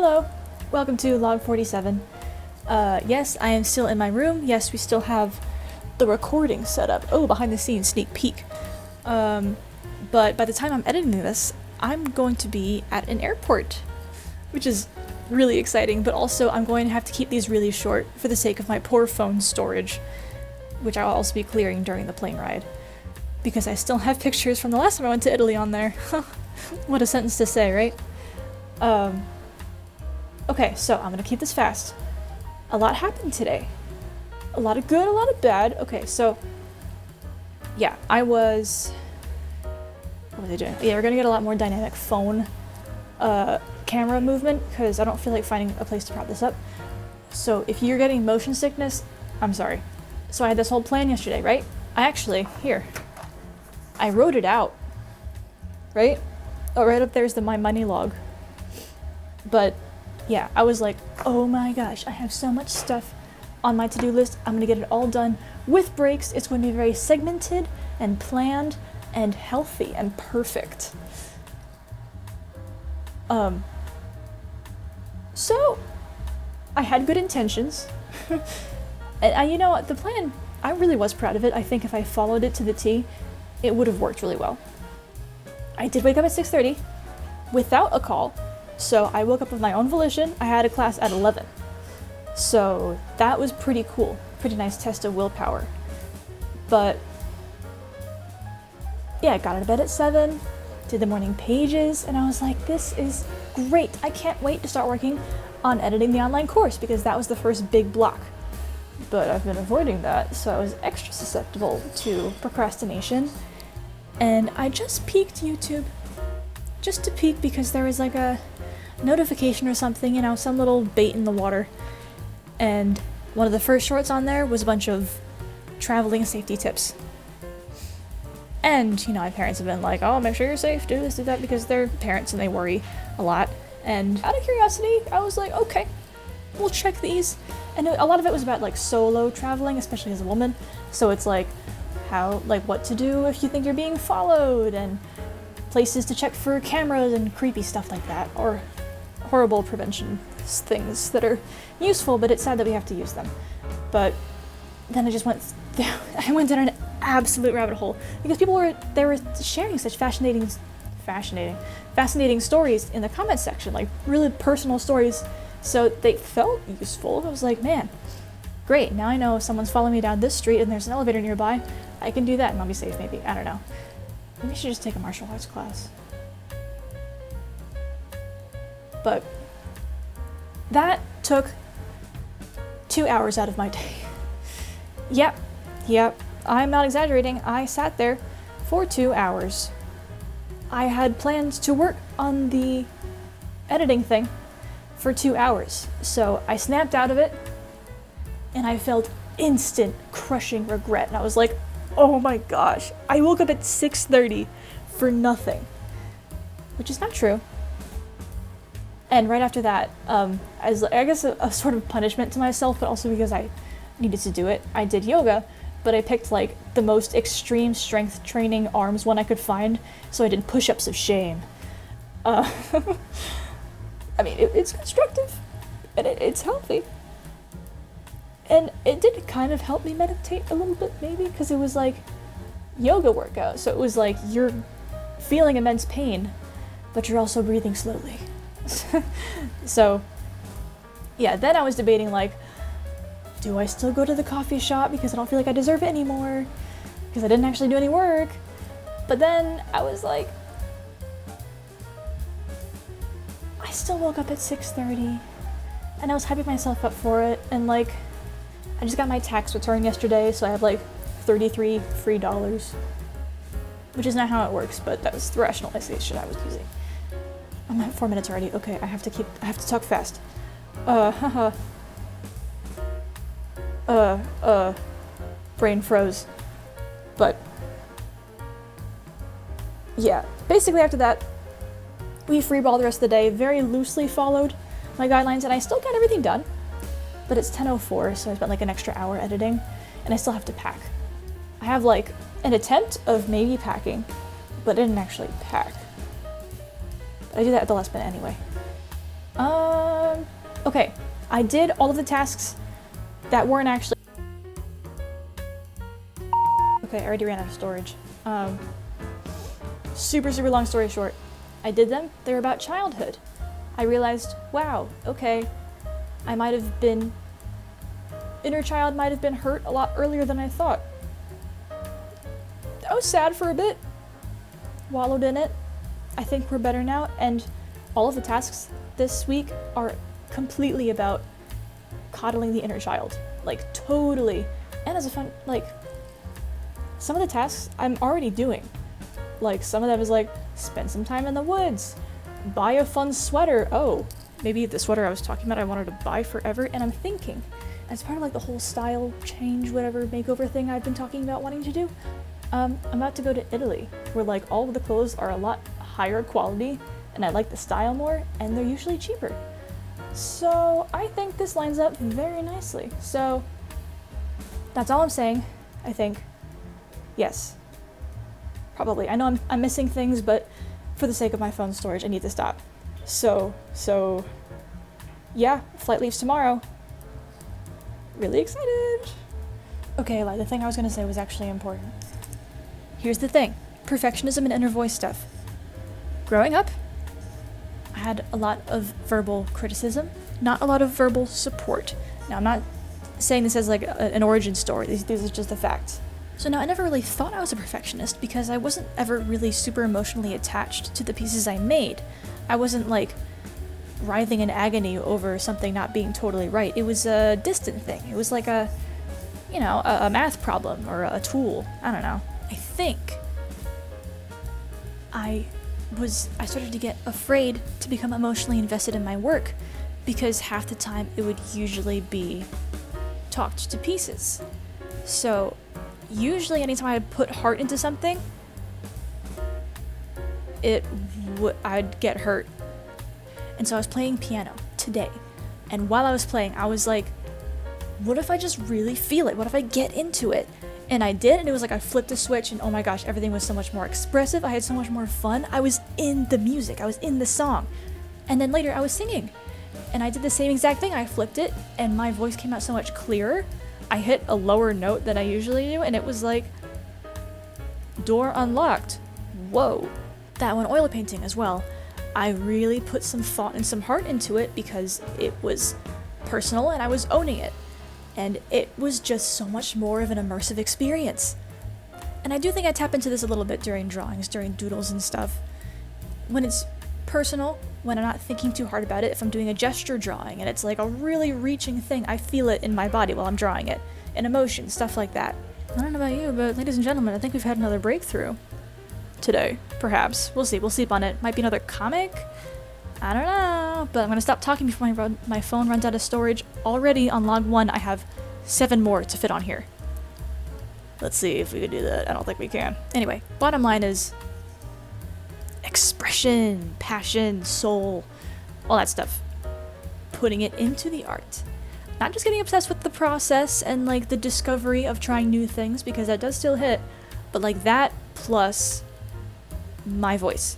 Hello, welcome to log 47. Yes, I am still in my room. Yes, we still have the recording set up. Oh, behind the scenes sneak peek. But by the time I'm editing this, I'm going to be at an airport, which is really exciting, but also I'm going to have to keep these really short for the sake of my poor phone storage, which I'll also be clearing during the plane ride. Because I still have pictures from the last time I went to Italy on there. What a sentence to say, right? Okay, so I'm gonna keep this fast. A lot happened today. A lot of good, a lot of bad. Okay, so yeah, what was I doing? Yeah, we're gonna get a lot more dynamic phone camera movement because I don't feel like finding a place to prop this up. So if you're getting motion sickness, I'm sorry. So I had this whole plan yesterday, right? I wrote it out, right? Oh, right up there's my money log. But yeah, I was like, oh my gosh, I have so much stuff on my to-do list. I'm gonna get it all done with breaks. It's going to be very segmented and planned and healthy and perfect. So I had good intentions. And you know what, the plan, I really was proud of it. I think if I followed it to the T, it would have worked really well. I did wake up at 6:30 without a call. So I woke up of my own volition. I had a class at 11. So that was pretty cool. Pretty nice test of willpower. But yeah, I got out of bed at 7, did the morning pages, and I was like, this is great. I can't wait to start working on editing the online course because that was the first big block. But I've been avoiding that, so I was extra susceptible to procrastination. And I just peeked YouTube. Just to peek because there was like a notification or something, you know, some little bait in the water. And one of the first shorts on there was a bunch of traveling safety tips. And, you know, my parents have been like, oh, make sure you're safe, do this, do that, because they're parents and they worry a lot. And out of curiosity, I was like, okay, we'll check these. And a lot of it was about like solo traveling, especially as a woman. So it's like what to do if you think you're being followed, and places to check for cameras and creepy stuff like that, or horrible prevention things that are useful, but it's sad that we have to use them. But then I went down an absolute rabbit hole because people were sharing such fascinating stories in the comments section, like really personal stories. So they felt useful. I was like, man, great. Now I know if someone's following me down this street and there's an elevator nearby, I can do that and I'll be safe maybe. I don't know. Maybe I should just take a martial arts class. But that took 2 hours out of my day. Yep, I'm not exaggerating. I sat there for 2 hours. I had plans to work on the editing thing for 2 hours. So I snapped out of it and I felt instant crushing regret. And I was like, oh my gosh, I woke up at 6:30 for nothing, which is not true. And right after that, as I guess a sort of punishment to myself, but also because I needed to do it, I did yoga, but I picked like the most extreme strength training arms one I could find, so I did push-ups of shame. I mean, it's constructive, and it's healthy. And it did kind of help me meditate a little bit, maybe, because it was like yoga workout, so it was like you're feeling immense pain, but you're also breathing slowly. So yeah, then I was debating like, do I still go to the coffee shop because I don't feel like I deserve it anymore because I didn't actually do any work? But then I was like, I still woke up at 6:30 and I was hyping myself up for it, and like I just got my tax return yesterday, so I have like $33 free, which is not how it works, but that was the rationalization I was using. I'm at 4 minutes already. Okay, I have to talk fast. Brain froze. But yeah, basically after that, we freeballed the rest of the day, very loosely followed my guidelines, and I still got everything done. But it's 10:04, so I spent like an extra hour editing, and I still have to pack. I have like an attempt of maybe packing, but I didn't actually pack. I do that at the last minute anyway. Okay, I did all of the tasks that weren't actually... Okay, I already ran out of storage. Super long story short. I did them. They're about childhood. I realized, wow, okay, inner child might have been hurt a lot earlier than I thought. I was sad for a bit. Wallowed in it. I think we're better now, and all of the tasks this week are completely about coddling the inner child. Like, totally. And as a fun, like, some of the tasks I'm already doing. Like, some of them is like, spend some time in the woods, buy a fun sweater. Oh, maybe the sweater I was talking about I wanted to buy forever, and I'm thinking, as part of like the whole style change, whatever makeover thing I've been talking about wanting to do, I'm about to go to Italy, where like all of the clothes are a lot higher quality, and I like the style more, and they're usually cheaper. So I think this lines up very nicely. So that's all I'm saying, I think. Yes. Probably. I know I'm missing things, but for the sake of my phone storage, I need to stop. So yeah, flight leaves tomorrow. Really excited. Okay, the thing I was gonna say was actually important. Here's the thing. Perfectionism and inner voice stuff. Growing up, I had a lot of verbal criticism, not a lot of verbal support. Now, I'm not saying this as like an origin story. These are just the facts. So now I never really thought I was a perfectionist because I wasn't ever really super emotionally attached to the pieces I made. I wasn't like writhing in agony over something not being totally right. It was a distant thing. It was like a math problem or a tool. I don't know. I think I started to get afraid to become emotionally invested in my work because half the time it would usually be talked to pieces. So usually anytime I put heart into something, I'd get hurt. And so I was playing piano today, and while I was playing, I was like, what if I just really feel it? What if I get into it? And I did, and it was like I flipped a switch, and oh my gosh, everything was so much more expressive. I had so much more fun. I was in the music. I was in the song. And then later I was singing, and I did the same exact thing. I flipped it, and my voice came out so much clearer. I hit a lower note than I usually do, and it was like, door unlocked. Whoa. That one, oil painting as well. I really put some thought and some heart into it because it was personal and I was owning it. And it was just so much more of an immersive experience. And I do think I tap into this a little bit during drawings, during doodles and stuff. When it's personal, when I'm not thinking too hard about it, if I'm doing a gesture drawing and it's like a really reaching thing, I feel it in my body while I'm drawing it. And emotion, stuff like that. I don't know about you, but ladies and gentlemen, I think we've had another breakthrough. Today, perhaps. We'll see. We'll sleep on it. Might be another comic? I don't know. But I'm gonna stop talking before my phone runs out of storage. Already on log 1, I have 7 more to fit on here. Let's see if we can do that. I don't think we can. Anyway, bottom line is expression, passion, soul, all that stuff. Putting it into the art. Not just getting obsessed with the process and like the discovery of trying new things, because that does still hit, but like that plus my voice.